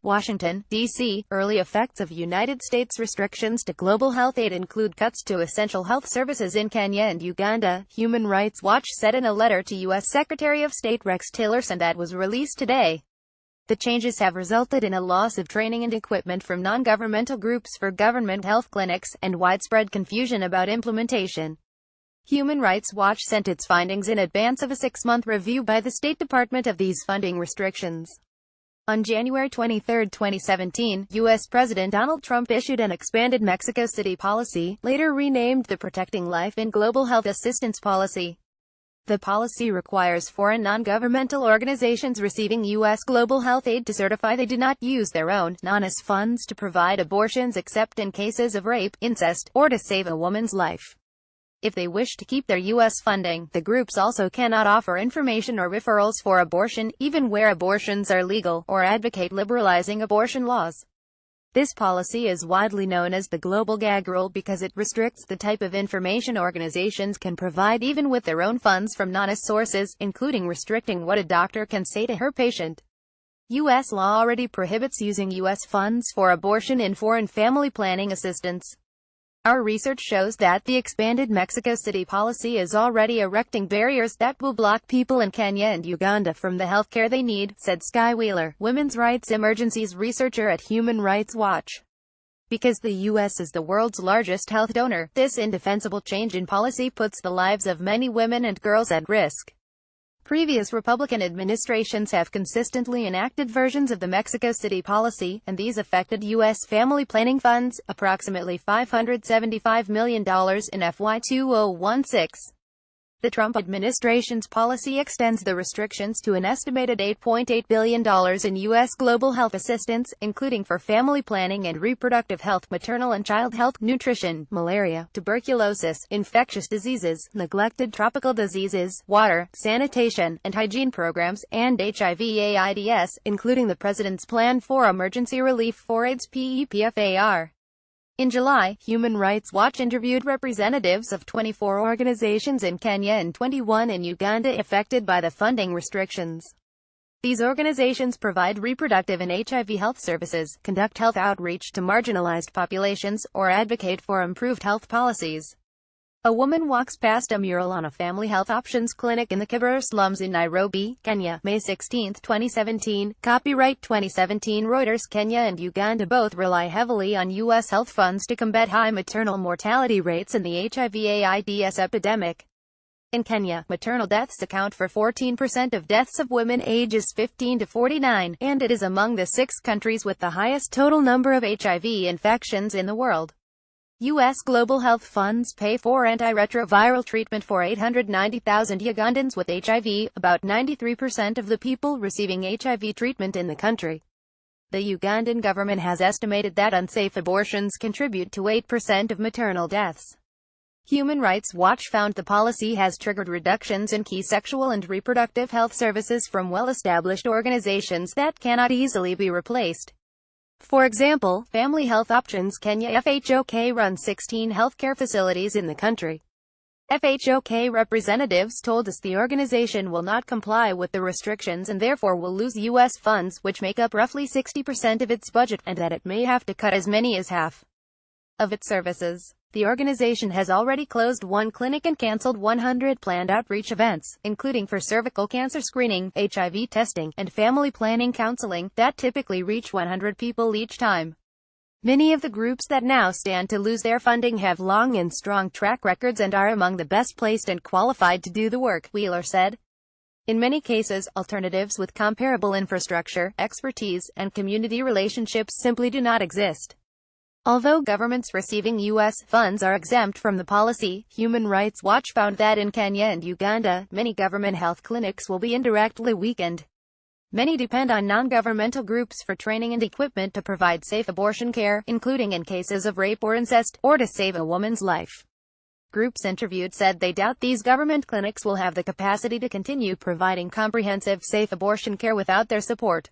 Washington, D.C. Early effects of United States restrictions to global health aid include cuts to essential health services in Kenya and Uganda, Human Rights Watch said in a letter to U.S. Secretary of State Rex Tillerson that was released today. The changes have resulted in a loss of training and equipment from non-governmental groups for government health clinics, and widespread confusion about implementation. Human Rights Watch sent its findings in advance of a 6-month review by the State Department of these funding restrictions. On January 23, 2017, U.S. President Donald Trump issued an expanded Mexico City policy, later renamed the Protecting Life in Global Health Assistance Policy. The policy requires foreign non-governmental organizations receiving U.S. global health aid to certify they do not use their own, non-US funds to provide abortions except in cases of rape, incest, or to save a woman's life. If they wish to keep their U.S. funding, the groups also cannot offer information or referrals for abortion, even where abortions are legal, or advocate liberalizing abortion laws. This policy is widely known as the Global Gag Rule because it restricts the type of information organizations can provide even with their own funds from non-US sources, including restricting what a doctor can say to her patient. U.S. law already prohibits using U.S. funds for abortion in foreign family planning assistance. Our research shows that the expanded Mexico City policy is already erecting barriers that will block people in Kenya and Uganda from the health care they need, said Skye Wheeler, women's rights emergencies researcher at Human Rights Watch. Because the U.S. is the world's largest health donor, this indefensible change in policy puts the lives of many women and girls at risk. Previous Republican administrations have consistently enacted versions of the Mexico City policy, and these affected U.S. family planning funds, approximately $575 million in FY 2016. The Trump administration's policy extends the restrictions to an estimated $8.8 billion in U.S. global health assistance, including for family planning and reproductive health, maternal and child health, nutrition, malaria, tuberculosis, infectious diseases, neglected tropical diseases, water, sanitation, and hygiene programs, and HIV/AIDS, including the President's Plan for Emergency Relief for AIDS (PEPFAR). In July, Human Rights Watch interviewed representatives of 24 organizations in Kenya and 21 in Uganda affected by the funding restrictions. These organizations provide reproductive and HIV health services, conduct health outreach to marginalized populations, or advocate for improved health policies. A woman walks past a mural on a family health options clinic in the Kibera slums in Nairobi, Kenya, May 16, 2017. Copyright 2017 Reuters. Kenya and Uganda both rely heavily on U.S. health funds to combat high maternal mortality rates in the HIV/AIDS epidemic. In Kenya, maternal deaths account for 14% of deaths of women ages 15 to 49, and it is among the 6 countries with the highest total number of HIV infections in the world. U.S. global health funds pay for antiretroviral treatment for 890,000 Ugandans with HIV, about 93% of the people receiving HIV treatment in the country. The Ugandan government has estimated that unsafe abortions contribute to 8% of maternal deaths. Human Rights Watch found the policy has triggered reductions in key sexual and reproductive health services from well-established organizations that cannot easily be replaced. For example, Family Health Options Kenya (FHOK) runs 16 healthcare facilities in the country. FHOK representatives told us the organization will not comply with the restrictions and therefore will lose U.S. funds, which make up roughly 60% of its budget, and that it may have to cut as many as half of its services. The organization has already closed 1 clinic and canceled 100 planned outreach events, including for cervical cancer screening, HIV testing, and family planning counseling, that typically reach 100 people each time. Many of the groups that now stand to lose their funding have long and strong track records and are among the best placed and qualified to do the work, Wheeler said. In many cases, alternatives with comparable infrastructure, expertise, and community relationships simply do not exist. Although governments receiving U.S. funds are exempt from the policy, Human Rights Watch found that in Kenya and Uganda, many government health clinics will be indirectly weakened. Many depend on non-governmental groups for training and equipment to provide safe abortion care, including in cases of rape or incest, or to save a woman's life. Groups interviewed said they doubt these government clinics will have the capacity to continue providing comprehensive, safe abortion care without their support.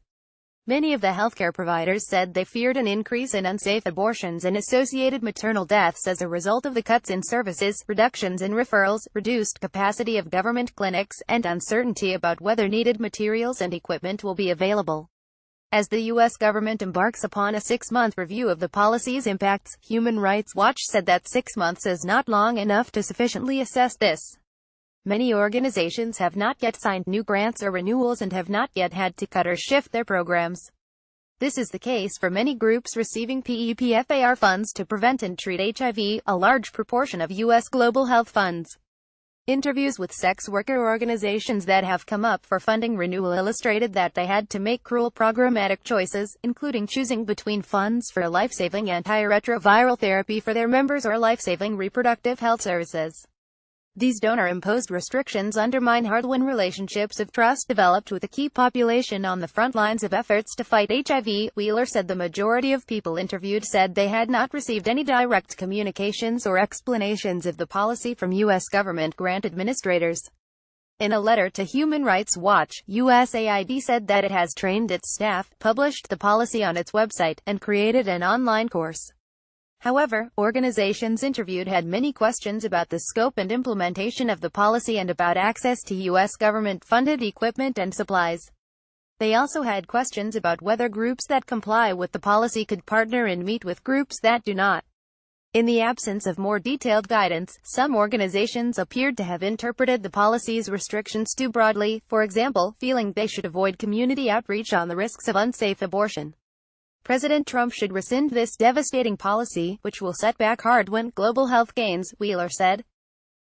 Many of the healthcare providers said they feared an increase in unsafe abortions and associated maternal deaths as a result of the cuts in services, reductions in referrals, reduced capacity of government clinics, and uncertainty about whether needed materials and equipment will be available. As the U.S. government embarks upon a 6-month review of the policy's impacts, Human Rights Watch said that 6 months is not long enough to sufficiently assess this. Many organizations have not yet signed new grants or renewals and have not yet had to cut or shift their programs. This is the case for many groups receiving PEPFAR funds to prevent and treat HIV, a large proportion of U.S. global health funds. Interviews with sex worker organizations that have come up for funding renewal illustrated that they had to make cruel programmatic choices, including choosing between funds for life-saving antiretroviral therapy for their members or life-saving reproductive health services. These donor-imposed restrictions undermine hard-won relationships of trust developed with a key population on the front lines of efforts to fight HIV. Wheeler said the majority of people interviewed said they had not received any direct communications or explanations of the policy from U.S. government grant administrators. In a letter to Human Rights Watch, USAID said that it has trained its staff, published the policy on its website, and created an online course. However, organizations interviewed had many questions about the scope and implementation of the policy and about access to U.S. government-funded equipment and supplies. They also had questions about whether groups that comply with the policy could partner and meet with groups that do not. In the absence of more detailed guidance, some organizations appeared to have interpreted the policy's restrictions too broadly, for example, feeling they should avoid community outreach on the risks of unsafe abortion. President Trump should rescind this devastating policy, which will set back hard-won global health gains, Wheeler said.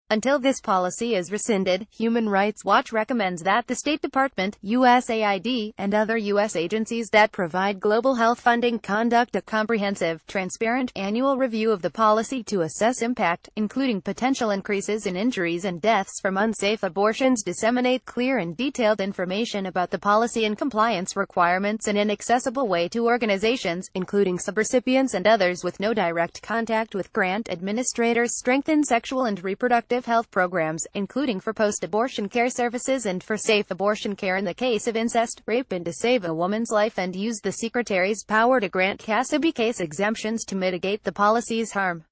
Until this policy is rescinded, Human Rights Watch recommends that the State Department, USAID, and other U.S. agencies that provide global health funding conduct a comprehensive, transparent, annual review of the policy to assess impact, including potential increases in injuries and deaths from unsafe abortions, disseminate clear and detailed information about the policy and compliance requirements in an accessible way to organizations, including subrecipients and others with no direct contact with grant administrators, strengthen sexual and reproductive health programs, including for post-abortion care services and for safe abortion care in the case of incest, rape and to save a woman's life, and use the Secretary's power to grant CASAB case exemptions to mitigate the policy's harm.